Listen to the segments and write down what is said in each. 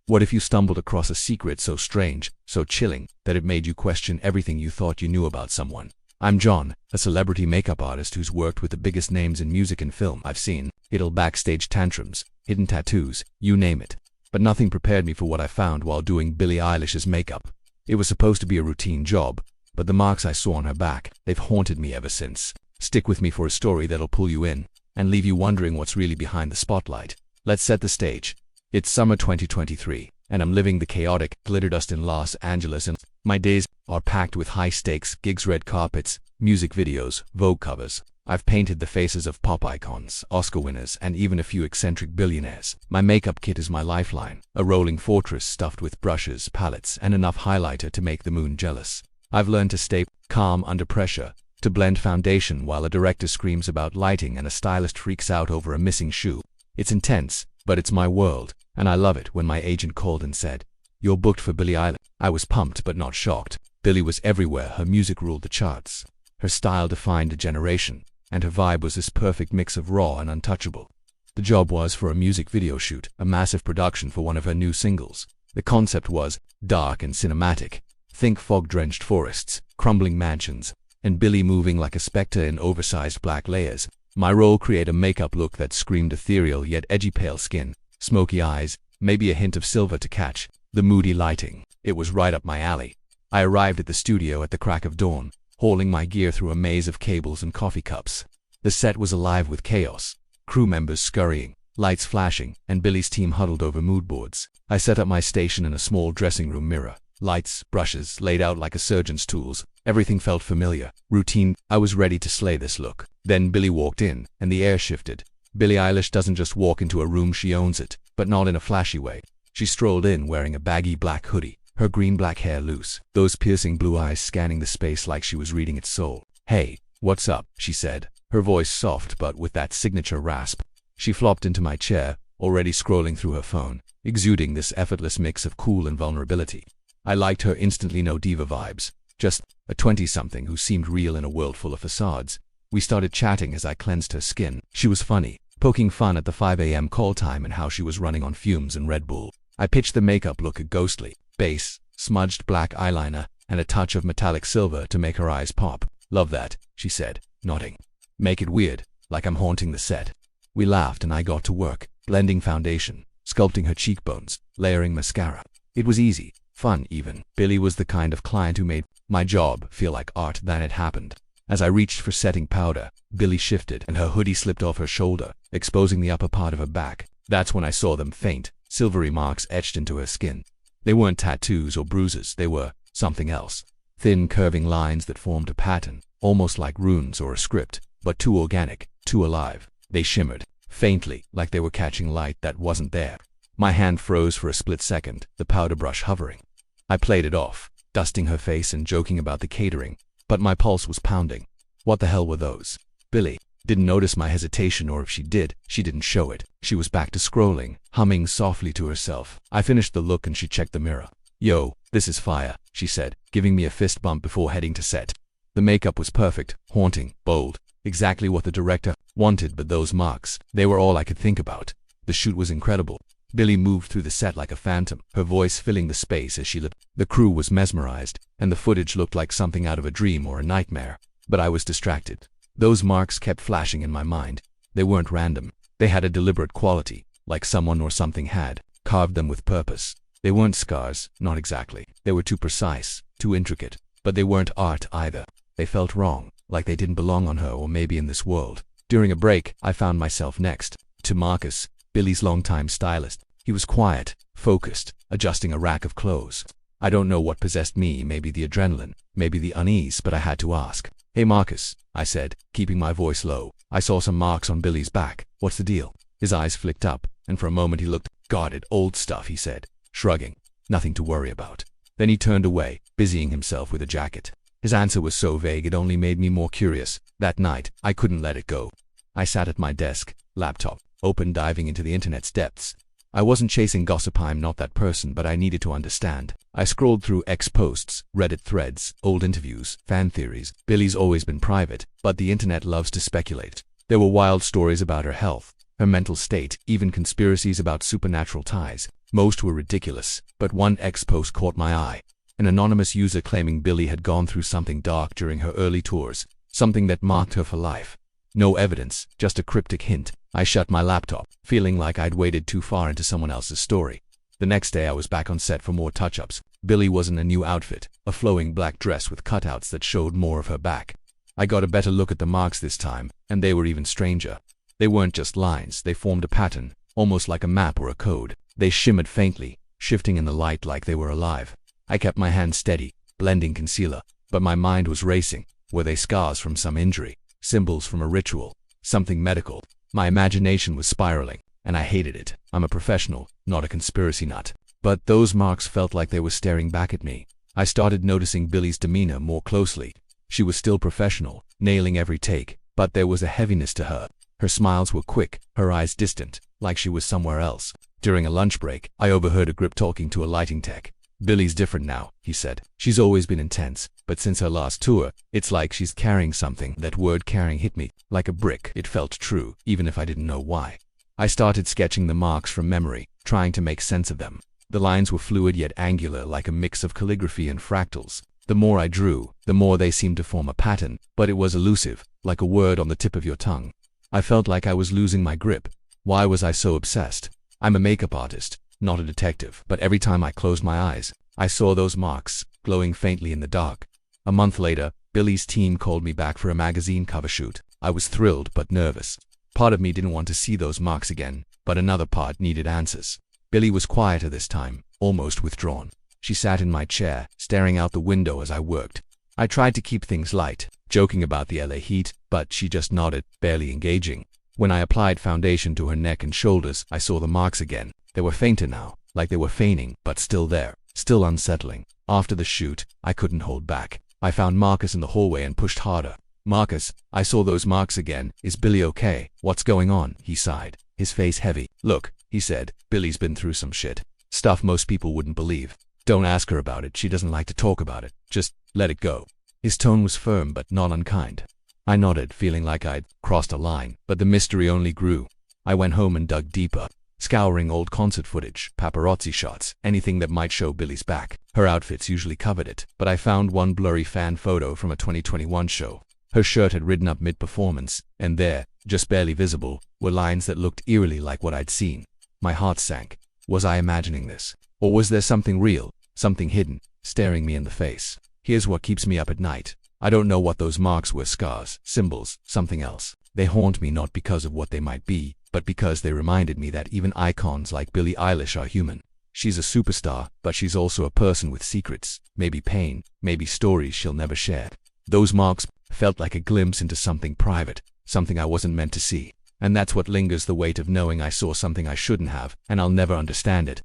What if you stumbled across a secret so strange, so chilling, that it made you question everything you thought you knew about someone? I'm John, a celebrity makeup artist who's worked with the biggest names in music and film. I've seen little backstage tantrums, hidden tattoos, you name it. But nothing prepared me for what I found while doing Billie Eilish's makeup. It was supposed to be a routine job, but the marks I saw on her back, they've haunted me ever since. Stick with me for a story that'll pull you in and leave you wondering what's really behind the spotlight. Let's set the stage. It's summer 2023, and I'm living the chaotic glitter dust in Los Angeles, and my days are packed with high-stakes gigs, red carpets, music videos, Vogue covers. I've painted the faces of pop icons, Oscar winners, and even a few eccentric billionaires. My makeup kit is my lifeline, a rolling fortress stuffed with brushes, palettes, and enough highlighter to make the moon jealous. I've learned to stay calm under pressure, to blend foundation while a director screams about lighting and a stylist freaks out over a missing shoe. It's intense, but it's my world, and I love it. When my agent called and said, "You're booked for Billie Eilish," I was pumped but not shocked. Billie was everywhere. Her music ruled the charts. Her style defined a generation, and her vibe was this perfect mix of raw and untouchable. The job was for a music video shoot, a massive production for one of her new singles. The concept was dark and cinematic. Think fog-drenched forests, crumbling mansions, and Billie moving like a specter in oversized black layers. My role: create a makeup look that screamed ethereal yet edgy, pale skin, smoky eyes, maybe a hint of silver to catch the moody lighting. It was right up my alley. I arrived at the studio at the crack of dawn, hauling my gear through a maze of cables and coffee cups. The set was alive with chaos, crew members scurrying, lights flashing, and Billie's team huddled over mood boards. I set up my station in a small dressing room mirror. Lights, brushes, laid out like a surgeon's tools. Everything felt familiar, routine. I was ready to slay this look. Then Billie walked in, and the air shifted. Billie Eilish doesn't just walk into a room, she owns it, but not in a flashy way. She strolled in wearing a baggy black hoodie, her green-black hair loose, those piercing blue eyes scanning the space like she was reading its soul. "Hey, what's up?" she said, her voice soft but with that signature rasp. She flopped into my chair, already scrolling through her phone, exuding this effortless mix of cool and vulnerability. I liked her instantly. No diva vibes, just a 20-something who seemed real in a world full of facades. We started chatting as I cleansed her skin. She was funny, poking fun at the 5 a.m. call time and how she was running on fumes and Red Bull. I pitched the makeup look: a ghostly base, smudged black eyeliner, and a touch of metallic silver to make her eyes pop. "Love that," she said, nodding. "Make it weird, like I'm haunting the set." We laughed and I got to work, blending foundation, sculpting her cheekbones, layering mascara. It was easy, fun even. Billie was the kind of client who made my job feel like art. Then it happened. As I reached for setting powder, Billie shifted and her hoodie slipped off her shoulder, exposing the upper part of her back. That's when I saw them: faint, silvery marks etched into her skin. They weren't tattoos or bruises, they were something else. Thin, curving lines that formed a pattern, almost like runes or a script, but too organic, too alive. They shimmered, faintly, like they were catching light that wasn't there. My hand froze for a split second, the powder brush hovering. I played it off, dusting her face and joking about the catering, but my pulse was pounding. What the hell were those? Billie didn't notice my hesitation, or if she did, she didn't show it. She was back to scrolling, humming softly to herself. I finished the look and she checked the mirror. "Yo, this is fire," she said, giving me a fist bump before heading to set. The makeup was perfect, haunting, bold, exactly what the director wanted, but those marks, they were all I could think about. The shoot was incredible. Billie moved through the set like a phantom, her voice filling the space as she lit. The crew was mesmerized, and the footage looked like something out of a dream or a nightmare. But I was distracted. Those marks kept flashing in my mind. They weren't random. They had a deliberate quality, like someone or something had carved them with purpose. They weren't scars, not exactly. They were too precise, too intricate. But they weren't art either. They felt wrong, like they didn't belong on her or maybe in this world. During a break, I found myself next to Marcus, Billie's longtime stylist. He was quiet, focused, adjusting a rack of clothes. I don't know what possessed me, maybe the adrenaline, maybe the unease, but I had to ask. "Hey Marcus," I said, keeping my voice low. "I saw some marks on Billie's back. What's the deal?" His eyes flicked up, and for a moment he looked guarded. "Old stuff," he said, shrugging. "Nothing to worry about." Then he turned away, busying himself with a jacket. His answer was so vague it only made me more curious. That night, I couldn't let it go. I sat at my desk, laptop open, diving into the internet's depths. I wasn't chasing gossip, I'm not that person, but I needed to understand. I scrolled through X posts, Reddit threads, old interviews, fan theories. Billie's always been private, but the internet loves to speculate. There were wild stories about her health, her mental state, even conspiracies about supernatural ties. Most were ridiculous, but one ex-post caught my eye. An anonymous user claiming Billie had gone through something dark during her early tours, something that marked her for life. No evidence, just a cryptic hint. I shut my laptop, feeling like I'd waded too far into someone else's story. The next day I was back on set for more touch-ups. Billie was in a new outfit, a flowing black dress with cutouts that showed more of her back. I got a better look at the marks this time, and they were even stranger. They weren't just lines, they formed a pattern, almost like a map or a code. They shimmered faintly, shifting in the light like they were alive. I kept my hand steady, blending concealer, but my mind was racing. Were they scars from some injury? Symbols from a ritual? Something medical? My imagination was spiraling, and I hated it. I'm a professional, not a conspiracy nut. But those marks felt like they were staring back at me. I started noticing Billie's demeanor more closely. She was still professional, nailing every take, but there was a heaviness to her. Her smiles were quick, her eyes distant, like she was somewhere else. During a lunch break, I overheard a grip talking to a lighting tech. "Billie's different now," he said. "She's always been intense, but since her last tour, it's like she's carrying something." That word carrying hit me like a brick. It felt true, even if I didn't know why. I started sketching the marks from memory, trying to make sense of them. The lines were fluid yet angular, like a mix of calligraphy and fractals. The more I drew, the more they seemed to form a pattern, but it was elusive, like a word on the tip of your tongue. I felt like I was losing my grip. Why was I so obsessed? I'm a makeup artist, not a detective, but every time I closed my eyes, I saw those marks, glowing faintly in the dark. A month later, Billie's team called me back for a magazine cover shoot. I was thrilled but nervous. Part of me didn't want to see those marks again, but another part needed answers. Billie was quieter this time, almost withdrawn. She sat in my chair, staring out the window as I worked. I tried to keep things light, joking about the LA heat, but she just nodded, barely engaging. When I applied foundation to her neck and shoulders, I saw the marks again. They were fainter now, like they were feigning, but still there, still unsettling. After the shoot, I couldn't hold back. I found Marcus in the hallway and pushed harder. "Marcus, I saw those marks again. Is Billie okay? What's going on?" He sighed, his face heavy. "Look," he said, "Billie's been through some shit. Stuff most people wouldn't believe. Don't ask her about it. She doesn't like to talk about it. Just let it go." His tone was firm but not unkind. I nodded, feeling like I'd crossed a line, but the mystery only grew. I went home and dug deeper, scouring old concert footage, paparazzi shots, anything that might show Billie's back. Her outfits usually covered it, but I found one blurry fan photo from a 2021 show. Her shirt had ridden up mid-performance, and there, just barely visible, were lines that looked eerily like what I'd seen. My heart sank. Was I imagining this? Or was there something real, something hidden, staring me in the face? Here's what keeps me up at night. I don't know what those marks were: scars, symbols, something else. They haunt me not because of what they might be, but because they reminded me that even icons like Billie Eilish are human. She's a superstar, but she's also a person with secrets, maybe pain, maybe stories she'll never share. Those marks felt like a glimpse into something private, something I wasn't meant to see. And that's what lingers, the weight of knowing I saw something I shouldn't have, and I'll never understand it.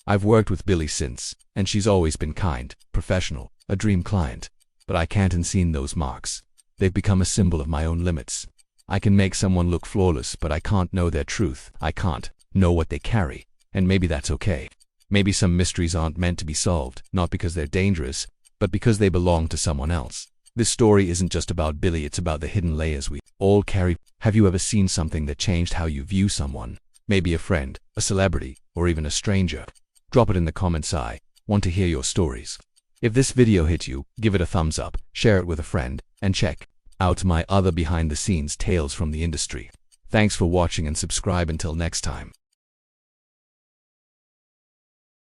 I've worked with Billie since, and she's always been kind, professional, a dream client. But I can't unseen those marks. They've become a symbol of my own limits. I can make someone look flawless, but I can't know their truth. I can't know what they carry. And maybe that's okay. Maybe some mysteries aren't meant to be solved, not because they're dangerous, but because they belong to someone else. This story isn't just about Billie, it's about the hidden layers we all carry. Have you ever seen something that changed how you view someone? Maybe a friend, a celebrity, or even a stranger? Drop it in the comments. I want to hear your stories. If this video hit you, give it a thumbs up, share it with a friend, and check out my other behind-the-scenes tales from the industry. Thanks for watching and subscribe until next time.